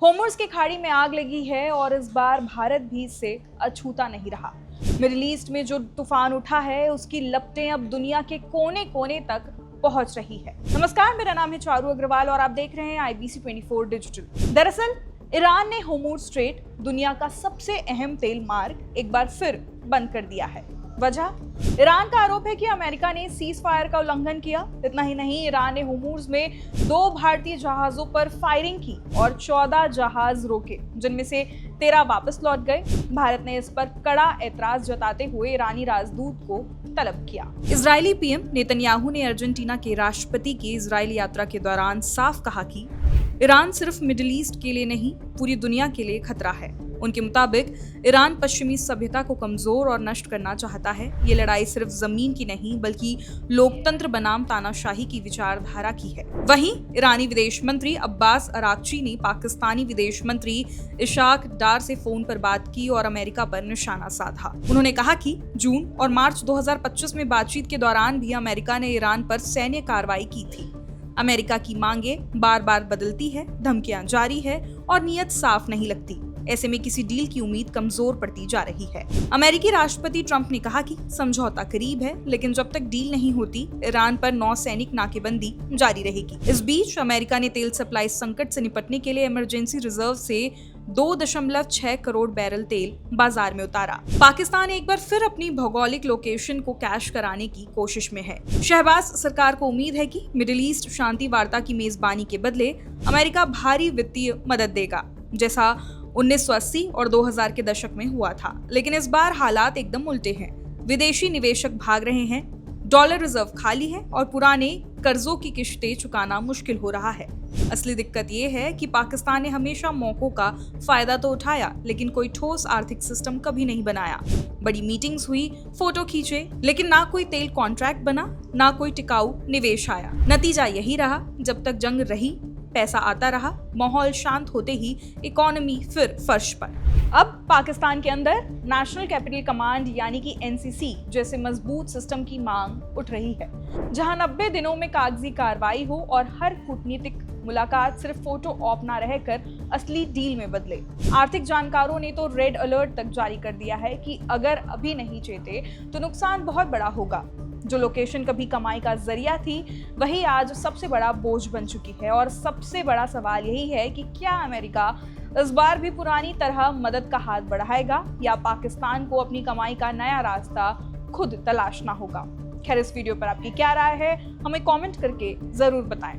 Hormuz की खाड़ी में आग लगी है और इस बार भारत भी इससे अछूता नहीं रहा। मिडिल ईस्ट में जो तूफान उठा है उसकी लपटें अब दुनिया के कोने कोने तक पहुंच रही है। नमस्कार, मेरा नाम है चारू अग्रवाल और आप देख रहे हैं IBC 24 डिजिटल। दरअसल ईरान ने होर्मुज़ स्ट्रेट, दुनिया का सबसे अहम तेल मार्ग, एक बार फिर बंद कर दिया है। वजह, ईरान का आरोप है कि अमेरिका ने सीज फायर का उल्लंघन किया। इतना ही नहीं, ईरान ने होर्मुज़ में 2 भारतीय जहाजों पर फायरिंग की और 14 जहाज रोके, जिनमें से 13 वापस लौट गए। भारत ने इस पर कड़ा ऐतराज जताते हुए ईरानी राजदूत को तलब किया। इजरायली पीएम नेतन्याहू ने अर्जेंटीना के राष्ट्रपति की इजरायल यात्रा के दौरान साफ कहा कि ईरान सिर्फ मिडिल ईस्ट के लिए नहीं, पूरी दुनिया के लिए खतरा है। उनके मुताबिक ईरान पश्चिमी सभ्यता को कमजोर और नष्ट करना चाहता है। ये लड़ाई सिर्फ जमीन की नहीं बल्कि लोकतंत्र बनाम तानाशाही की विचारधारा की है। वहीं ईरानी विदेश मंत्री अब्बास अराक्ची ने पाकिस्तानी विदेश मंत्री इशाक डार से फोन पर बात की और अमेरिका पर निशाना साधा। उन्होंने कहा कि जून और मार्च 2025 में बातचीत के दौरान भी अमेरिका ने ईरान पर सैन्य कार्रवाई की थी। अमेरिका की मांगें बार बार बदलती है, धमकियां जारी है और नीयत साफ नहीं लगती। ऐसे में किसी डील की उम्मीद कमजोर पड़ती जा रही है। अमेरिकी राष्ट्रपति ट्रंप ने कहा कि समझौता करीब है, लेकिन जब तक डील नहीं होती, ईरान पर नौसैनिक नाकेबंदी जारी रहेगी। इस बीच अमेरिका ने तेल सप्लाई संकट से निपटने के लिए इमरजेंसी रिजर्व से 2.6 करोड़ बैरल तेल बाजार में उतारा। पाकिस्तान एक बार फिर अपनी भौगोलिक लोकेशन को कैश कराने की कोशिश में है। शहबाज सरकार को उम्मीद है कि मिडिल ईस्ट शांति वार्ता की मेजबानी के बदले अमेरिका भारी वित्तीय मदद देगा, जैसा 1980 और 2000 के दशक में हुआ था। लेकिन इस बार हालात एकदम उल्टे हैं। विदेशी निवेशक भाग रहे हैं, डॉलर रिजर्व खाली है और पुराने कर्जों की किश्तें चुकाना मुश्किल हो रहा है। असली दिक्कत ये है कि पाकिस्तान ने हमेशा मौकों का फायदा तो उठाया, लेकिन कोई ठोस आर्थिक सिस्टम कभी नहीं बनाया। बड़ी मीटिंग्स हुई, फोटो खींचे, लेकिन ना कोई तेल कॉन्ट्रैक्ट बना, ना कोई टिकाऊ निवेश आया। नतीजा यही रहा, जब तक जंग रही, पैसा आता रहा, माहौल शांत होते ही इकोनॉमी फिर फर्श पर। अब पाकिस्तान के अंदर नेशनल कैपिटल कमांड यानी कि NCC जैसे मजबूत सिस्टम की मांग उठ रही है, जहां 90 दिनों में कागजी कार्रवाई हो और हर कूटनीतिक मुलाकात सिर्फ फोटो ऑप ना रहकर असली डील में बदले। आर्थिक जानकारों ने तो रेड अलर्ट तक जारी कर दिया है कि अगर अभी नहीं चेते तो नुकसान बहुत बड़ा होगा। जो लोकेशन कभी कमाई का जरिया थी, वही आज सबसे बड़ा बोझ बन चुकी है। और सबसे बड़ा सवाल यही है कि क्या अमेरिका इस बार भी पुरानी तरह मदद का हाथ बढ़ाएगा या पाकिस्तान को अपनी कमाई का नया रास्ता खुद तलाशना होगा। खैर, इस वीडियो पर आपकी क्या राय है, हमें कमेंट करके जरूर बताएं।